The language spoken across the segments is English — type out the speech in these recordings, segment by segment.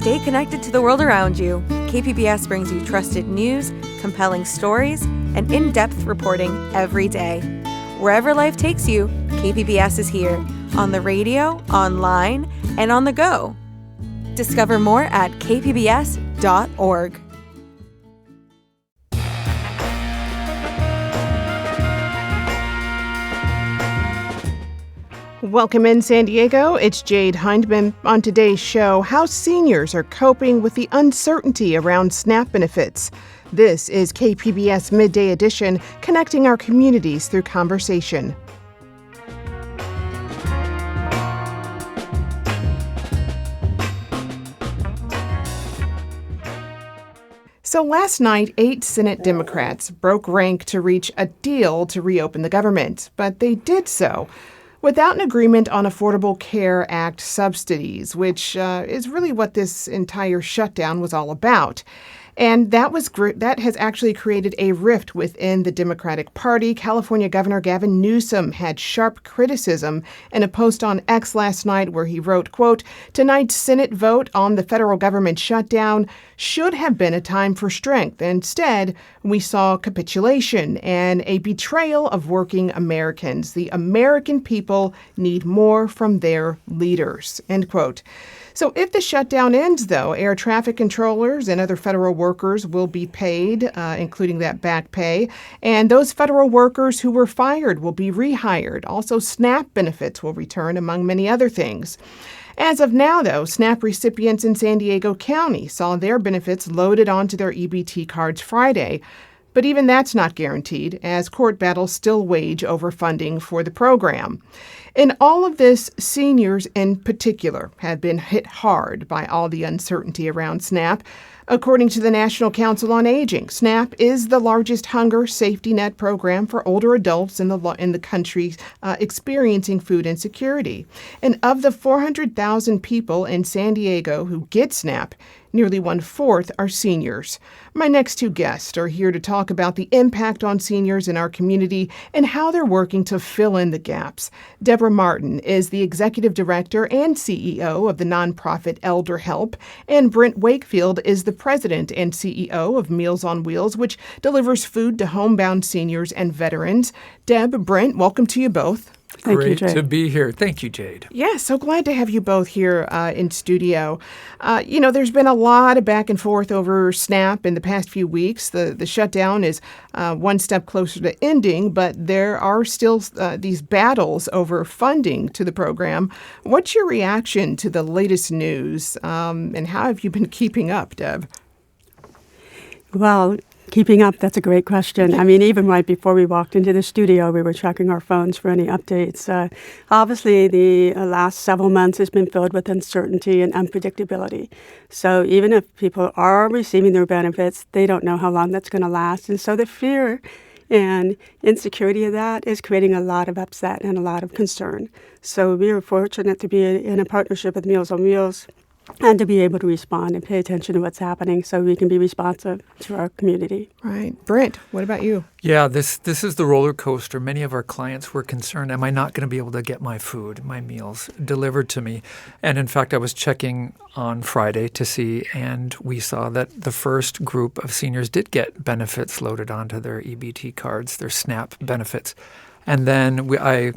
Stay connected to the world around you. KPBS brings you trusted news, compelling stories, and in-depth reporting every day. Wherever life takes you, KPBS is here, on the radio, online, and on the go. Discover more at kpbs.org. Welcome in San Diego. It's Jade Hindman. On today's show, how seniors are coping with the uncertainty around SNAP benefits. This is KPBS Midday Edition, connecting our communities through conversation. So last night, 8 Senate Democrats broke rank to reach a deal to reopen the government, but they did so without an agreement on Affordable Care Act subsidies, which is really what this entire shutdown was all about. And that has actually created a rift within the Democratic Party. California Governor Gavin Newsom had sharp criticism in a post on X last night where he wrote, quote, "Tonight's Senate vote on the federal government shutdown should have been a time for strength. Instead, we saw capitulation and a betrayal of working Americans. The American people need more from their leaders," end quote. So if the shutdown ends, though, air traffic controllers and other federal workers will be paid, including that back pay. And those federal workers who were fired will be rehired. Also, SNAP benefits will return, among many other things. As of now, though, SNAP recipients in San Diego County saw their benefits loaded onto their EBT cards Friday. But even that's not guaranteed, as court battles still wage over funding for the program. In all of this, seniors in particular have been hit hard by all the uncertainty around SNAP. According to the National Council on Aging, SNAP is the largest hunger safety net program for older adults in the country experiencing food insecurity. And of the 400,000 people in San Diego who get SNAP, nearly 1/4 are seniors. My next two guests are here to talk about the impact on seniors in our community and how they're working to fill in the gaps. Deborah Martin is the executive director and CEO of the nonprofit ElderHelp, and Brent Wakefield is the president and CEO of Meals on Wheels, which delivers food to homebound seniors and veterans. Deb, Brent, welcome to you both. Thank you, Jade. Great to be here. Thank you, Jade. Yeah, so glad to have you both here in studio. There's been a lot of back and forth over SNAP in the past few weeks. The shutdown is one step closer to ending, but there are still these battles over funding to the program. What's your reaction to the latest news, and how have you been keeping up, Deb? Well, keeping up, that's a great question. I mean, even right before we walked into the studio, we were checking our phones for any updates. Obviously, the last several months has been filled with uncertainty and unpredictability. So even if people are receiving their benefits, they don't know how long that's going to last. And so the fear and insecurity of that is creating a lot of upset and a lot of concern. So we are fortunate to be in a partnership with Meals on Wheels and to be able to respond and pay attention to what's happening so we can be responsive to our community. Right. Brent, what about you? Yeah, this is the roller coaster. Many of our clients were concerned, am I not going to be able to get my food, my meals delivered to me? And in fact, I was checking on Friday to see, and we saw that the first group of seniors did get benefits loaded onto their EBT cards, their SNAP benefits. And then I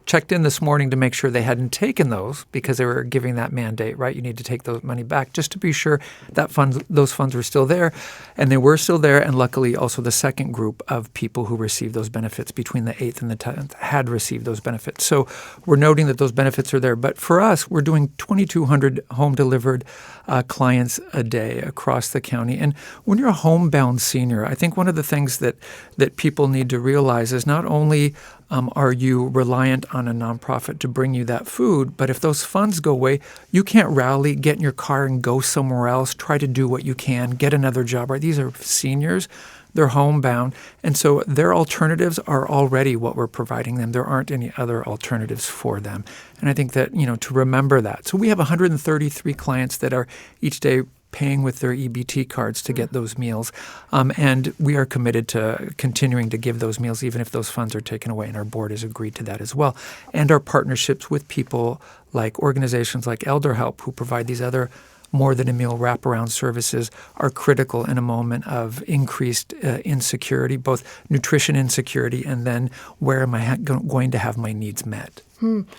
checked in this morning to make sure they hadn't taken those because they were giving that mandate, right? You need to take those money back just to be sure that those funds were still there. And they were still there. And luckily, also the second group of people who received those benefits between the 8th and the 10th had received those benefits. So we're noting that those benefits are there. But for us, we're doing 2,200 home-delivered clients a day across the county. And when you're a homebound senior, I think one of the things that people need to realize is not only are you reliant on a nonprofit to bring you that food, but if those funds go away, you can't rally, get in your car and go somewhere else, try to do what you can, get another job. Right? These are seniors. They're homebound. And so their alternatives are already what we're providing them. There aren't any other alternatives for them. And I think that, to remember that. So we have 133 clients that are each day paying with their EBT cards to get those meals. And we are committed to continuing to give those meals even if those funds are taken away, and our board has agreed to that as well. And our partnerships with people like organizations like ElderHelp, who provide these other more than a meal wraparound services are critical in a moment of increased insecurity, both nutrition insecurity and then where am I going to have my needs met.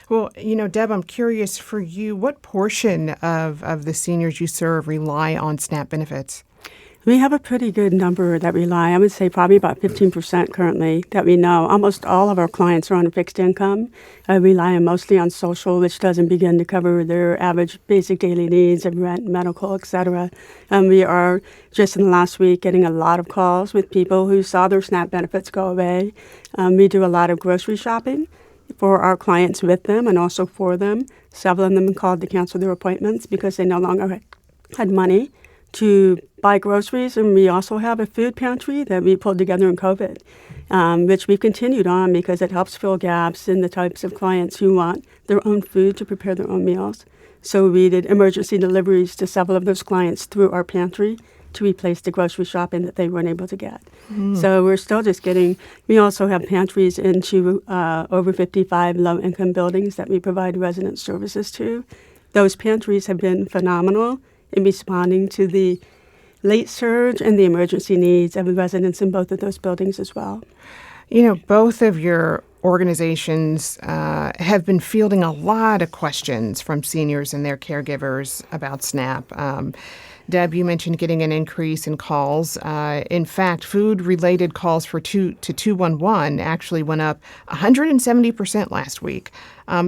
Well, Deb, I'm curious for you, what portion of the seniors you serve rely on SNAP benefits? We have a pretty good number that rely. I would say probably about 15% currently that we know. Almost all of our clients are on a fixed income. Rely mostly on social, which doesn't begin to cover their average basic daily needs of rent, medical, et cetera. We are just in the last week getting a lot of calls with people who saw their SNAP benefits go away. We do a lot of grocery shopping for our clients with them and also for them. Several of them called to cancel their appointments because they no longer had money to buy groceries. And we also have a food pantry that we pulled together in COVID, which we've continued on because it helps fill gaps in the types of clients who want their own food to prepare their own meals. So we did emergency deliveries to several of those clients through our pantry to replace the grocery shopping that they weren't able to get. So we're still just getting, we also have pantries into over 55 low-income buildings that we provide resident services to. Those pantries have been phenomenal in responding to the late surge and the emergency needs of the residents in both of those buildings as well. Both of your organizations have been fielding a lot of questions from seniors and their caregivers about SNAP. Deb, you mentioned getting an increase in calls. In fact, food-related calls for 211 actually went up 170% last week.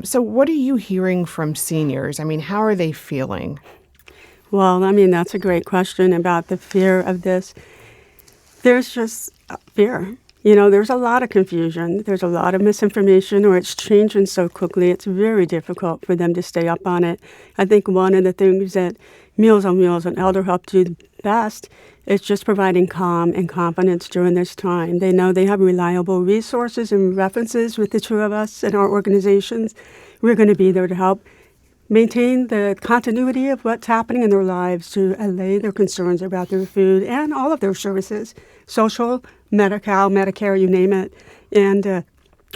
So what are you hearing from seniors? I mean, how are they feeling? Well, that's a great question about the fear of this. There's just fear. There's a lot of confusion. There's a lot of misinformation, or it's changing so quickly. It's very difficult for them to stay up on it. I think one of the things that Meals on Wheels and ElderHelp do best is just providing calm and confidence during this time. They know they have reliable resources and references with the two of us and our organizations. We're going to be there to help maintain the continuity of what's happening in their lives, to allay their concerns about their food and all of their services, social, Medi-Cal, Medicare, you name it. And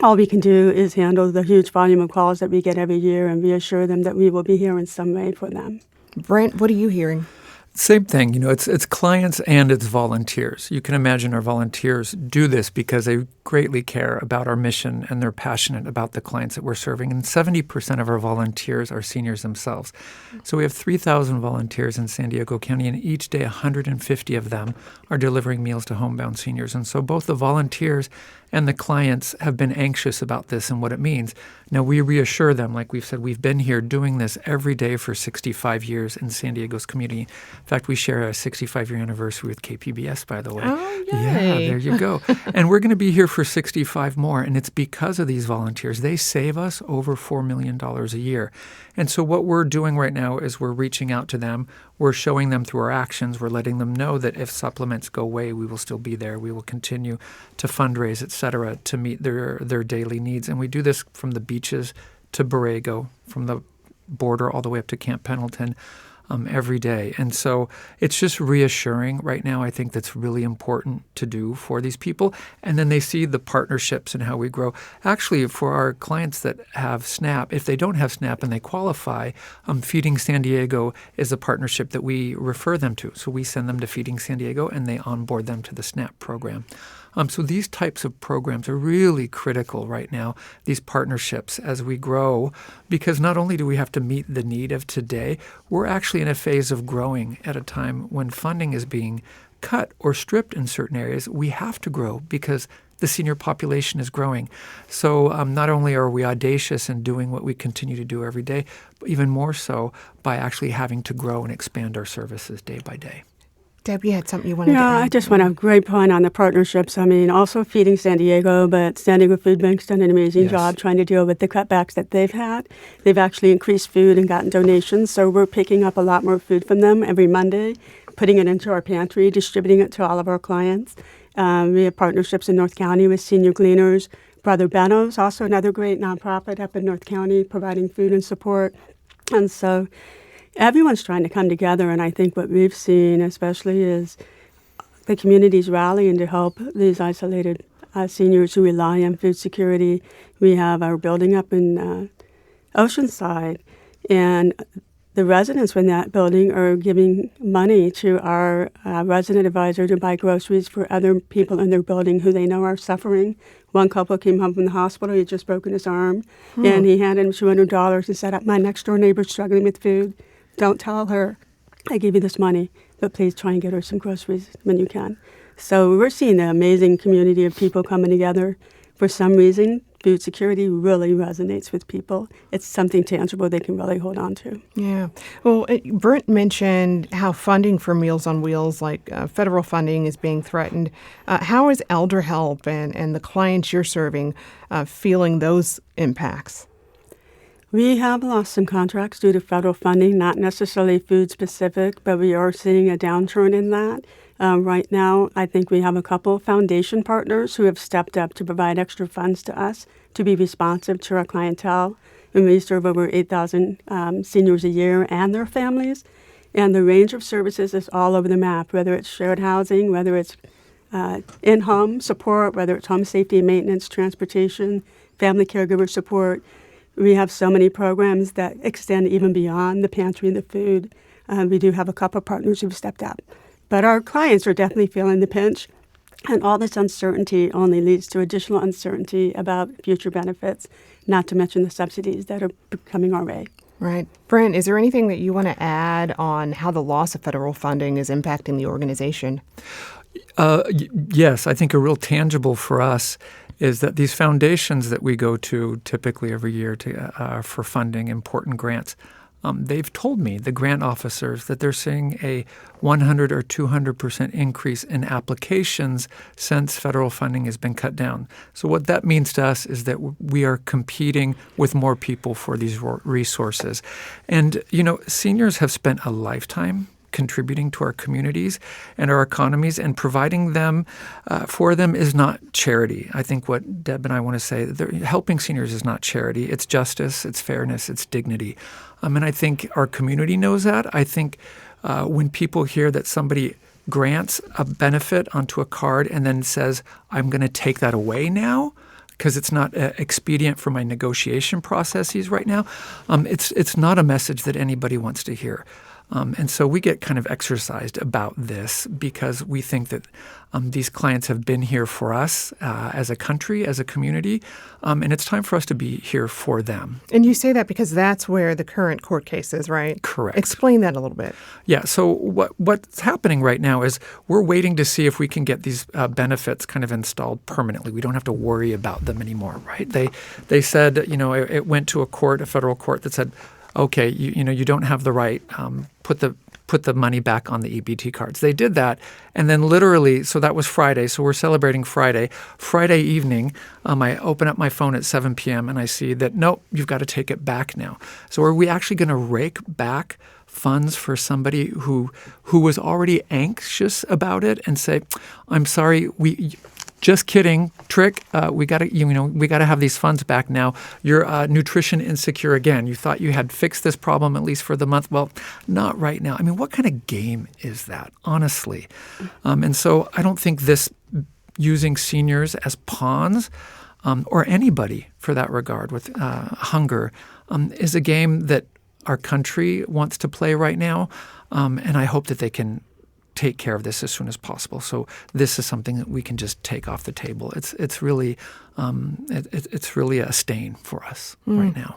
all we can do is handle the huge volume of calls that we get every year and reassure them that we will be here in some way for them. Brent, what are you hearing? Same thing. It's clients and it's volunteers. You can imagine our volunteers do this because they greatly care about our mission and they're passionate about the clients that we're serving. And 70% of our volunteers are seniors themselves. So we have 3,000 volunteers in San Diego County, and each day 150 of them are delivering meals to homebound seniors. And so both the volunteers and the clients have been anxious about this and what it means. Now, we reassure them, like we've said, we've been here doing this every day for 65 years in San Diego's community. In fact, we share a 65-year anniversary with KPBS, by the way. Oh, yay. Yeah, there you go. And we're going to be here for 65 more, and it's because of these volunteers. They save us over $4 million a year. And so what we're doing right now is we're reaching out to them. We're showing them through our actions. We're letting them know that if supplements go away, we will still be there. We will continue to fundraise, et cetera, to meet their daily needs. And we do this from the beaches to Borrego, from the border all the way up to Camp Pendleton, every day. And so it's just reassuring right now. I think that's really important to do for these people. And then they see the partnerships and how we grow. Actually, for our clients that have SNAP, if they don't have SNAP and they qualify, Feeding San Diego is a partnership that we refer them to. So we send them to Feeding San Diego and they onboard them to the SNAP program. So these types of programs are really critical right now, these partnerships as we grow, because not only do we have to meet the need of today, we're actually in a phase of growing at a time when funding is being cut or stripped in certain areas. We have to grow because the senior population is growing. So not only are we audacious in doing what we continue to do every day, but even more so by actually having to grow and expand our services day by day. Deb, you had something you wanted to add? Yeah, I just want a great point on the partnerships. Also Feeding San Diego, but San Diego Food Bank's done an amazing job trying to deal with the cutbacks that they've had. They've actually increased food and gotten donations, so we're picking up a lot more food from them every Monday, putting it into our pantry, distributing it to all of our clients. We have partnerships in North County with Senior Gleaners. Brother Benno's, also another great nonprofit up in North County, providing food and support. And so everyone's trying to come together, and I think what we've seen especially is the communities rallying to help these isolated seniors who rely on food security. We have our building up in Oceanside, and the residents in that building are giving money to our resident advisor to buy groceries for other people in their building who they know are suffering. One couple came home from the hospital. He had just broken his arm, and he handed him $200 and said, "My next-door neighbor's struggling with food. Don't tell her I gave you this money, but please try and get her some groceries when you can." So we're seeing an amazing community of people coming together. For some reason, food security really resonates with people. It's something tangible they can really hold on to. Yeah. Well, Brent mentioned how funding for Meals on Wheels, like federal funding, is being threatened. How is Elder Help and the clients you're serving feeling those impacts? We have lost some contracts due to federal funding, not necessarily food specific, but we are seeing a downturn in that. Right now, I think we have a couple of foundation partners who have stepped up to provide extra funds to us to be responsive to our clientele. And we serve over 8,000 seniors a year and their families. And the range of services is all over the map, whether it's shared housing, whether it's in-home support, whether it's home safety and maintenance, transportation, family caregiver support. We have so many programs that extend even beyond the pantry and the food. We do have a couple of partners who've stepped up. But our clients are definitely feeling the pinch, and all this uncertainty only leads to additional uncertainty about future benefits, not to mention the subsidies that are coming our way. Right. Brent, is there anything that you want to add on how the loss of federal funding is impacting the organization? Yes, I think a real tangible for us is that these foundations that we go to typically every year for funding important grants, they've told me, the grant officers, that they're seeing a 100 or 200% increase in applications since federal funding has been cut down. So what that means to us is that we are competing with more people for these resources. And, seniors have spent a lifetime contributing to our communities and our economies, and providing them for them is not charity. I think what Deb and I want to say, helping seniors is not charity. It's justice, it's fairness, it's dignity. And I think our community knows that. I think when people hear that somebody grants a benefit onto a card and then says, "I'm going to take that away now," because it's not expedient for my negotiation processes right now, it's not a message that anybody wants to hear. And so we get kind of exercised about this because we think that these clients have been here for us as a country, as a community, and it's time for us to be here for them. And you say that because that's where the current court case is, right? Correct. Explain that a little bit. Yeah. So what's happening right now is we're waiting to see if we can get these benefits kind of installed permanently. We don't have to worry about them anymore, right? They said, it went to a federal court that said, okay, you don't have the right, put the money back on the EBT cards. They did that, and then literally, so that was Friday, so we're celebrating Friday. Friday evening, I open up my phone at 7 p.m. and I see that, nope, you've got to take it back now. So are we actually going to rake back funds for somebody who was already anxious about it and say, "I'm sorry, just kidding, trick. We got to have these funds back now. You're nutrition insecure again. You thought you had fixed this problem at least for the month. Well, not right now." I mean, what kind of game is that, honestly? And so I don't think this using seniors as pawns, or anybody for that regard with hunger, is a game that our country wants to play right now. And I hope that they can take care of this as soon as possible. So this is something that we can just take off the table. It's really a stain for us right now.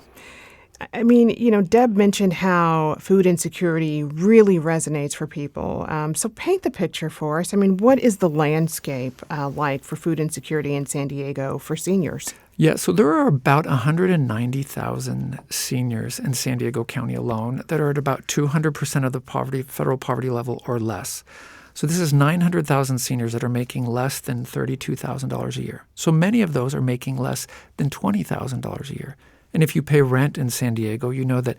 I mean, Deb mentioned how food insecurity really resonates for people. So paint the picture for us. I mean, what is the landscape like for food insecurity in San Diego for seniors? Yeah, so there are about 190,000 seniors in San Diego County alone that are at about 200% of the federal poverty level or less. So this is 900,000 seniors that are making less than $32,000 a year. So many of those are making less than $20,000 a year. And if you pay rent in San Diego, you know that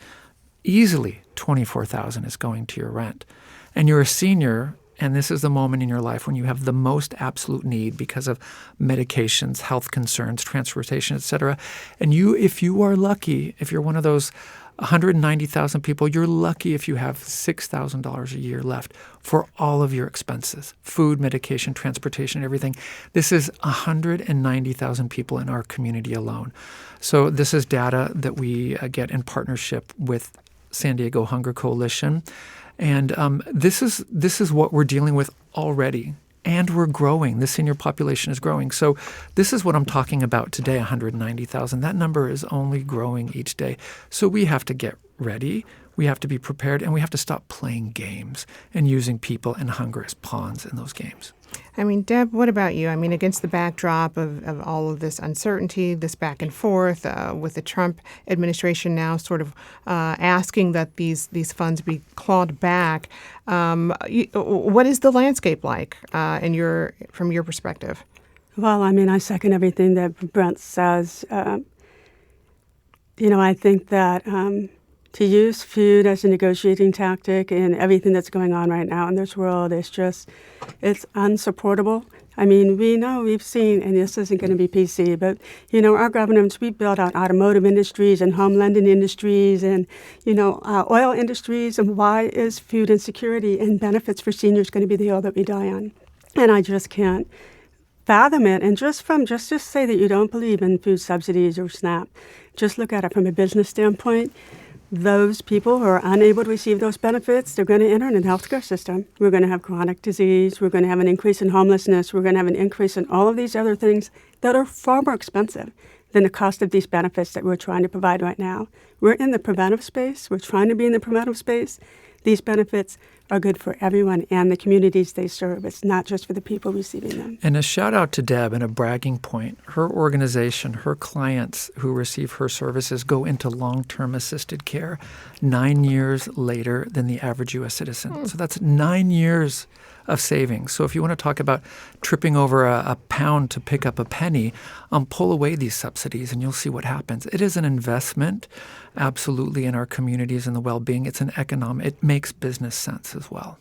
easily $24,000 is going to your rent. And you're a senior, and this is the moment in your life when you have the most absolute need because of medications, health concerns, transportation, et cetera. And if you are lucky, if you're one of those 190,000 people, you're lucky if you have $6,000 a year left for all of your expenses, food, medication, transportation, everything. This is 190,000 people in our community alone. So this is data that we get in partnership with San Diego Hunger Coalition. And this is what we're dealing with already. And we're growing. The senior population is growing. So this is what I'm talking about today, 190,000. That number is only growing each day. So we have to get ready. We have to be prepared. And we have to stop playing games and using people and hunger as pawns in those games. I mean, Deb, what about you? I mean, against the backdrop of all of this uncertainty, this back and forth with the Trump administration now sort of asking that these funds be clawed back, what is the landscape like from your perspective? Well, I mean, I second everything that Brent says. I think that to use food as a negotiating tactic in everything that's going on right now in this world it's unsupportable. I mean, we've seen, and this isn't going to be PC, but, our governments, we built out automotive industries and home lending industries and, oil industries. And why is food insecurity and benefits for seniors going to be the hill that we die on? And I just can't fathom it. And just say that you don't believe in food subsidies or SNAP, just look at it from a business standpoint. Those people who are unable to receive those benefits, they're going to enter in the healthcare system. We're going to have chronic disease. We're going to have an increase in homelessness. We're going to have an increase in all of these other things that are far more expensive than the cost of these benefits that we're trying to provide right now. We're in the preventive space. We're trying to be in the preventive space. These benefits are good for everyone and the communities they serve. It's not just for the people receiving them. And a shout out to Deb and a bragging point. Her organization, her clients who receive her services go into long-term assisted care 9 years later than the average U.S. citizen. So that's 9 years of savings. So if you want to talk about tripping over a pound to pick up a penny, pull away these subsidies and you'll see what happens. It is an investment, absolutely, in our communities and the well-being. It's an it makes business sense as well.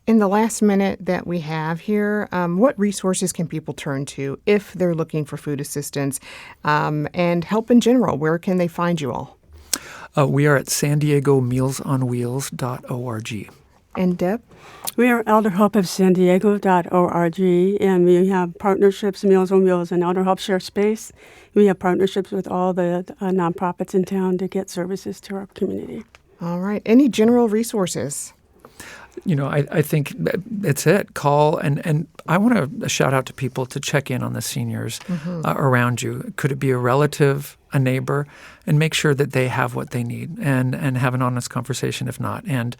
In the last minute that we have here, what resources can people turn to if they're looking for food assistance and help in general? Where can they find you all? We are at San Diego mealsonwheels.org. And Deb? We are elderhelpofsandiego.org, and we have partnerships, Meals on Wheels and ElderHelp share space. We have partnerships with all the nonprofits in town to get services to our community. All right. Any general resources? I think it's it. Call, and I want to shout out to people to check in on the seniors around you. Could it be a relative, a neighbor, and make sure that they have what they need and have an honest conversation if not. And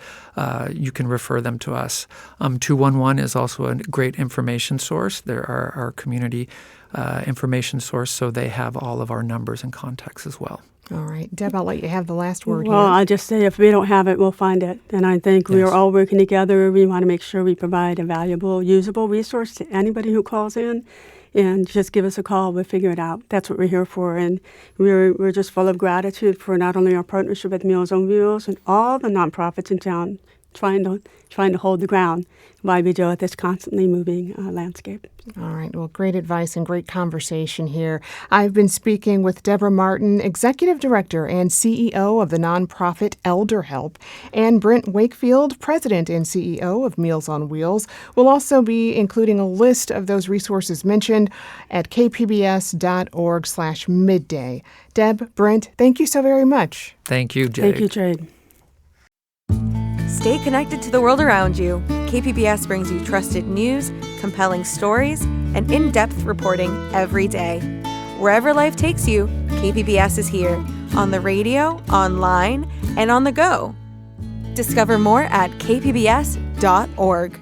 you can refer them to us. 211 is also a great information source. They're our community information source, so they have all of our numbers and contacts as well. All right. Deb, I'll let you have the last word Well, here. I just say if we don't have it, we'll find it. And I think we are all working together. We want to make sure we provide a valuable, usable resource to anybody who calls in. And just give us a call. We'll figure it out. That's what we're here for. And we're just full of gratitude for not only our partnership with Meals on Wheels and all the nonprofits in town trying to hold the ground while we deal with this constantly moving landscape. All right. Well, great advice and great conversation here. I've been speaking with Deborah Martin, Executive Director and CEO of the nonprofit ElderHelp, and Brent Wakefield, President and CEO of Meals on Wheels. We'll also be including a list of those resources mentioned at kpbs.org/midday. Deb, Brent, thank you so very much. Thank you, Jade. Thank you, Jade. Stay connected to the world around you. KPBS brings you trusted news, compelling stories, and in-depth reporting every day. Wherever life takes you, KPBS is here, on the radio, online, and on the go. Discover more at kpbs.org.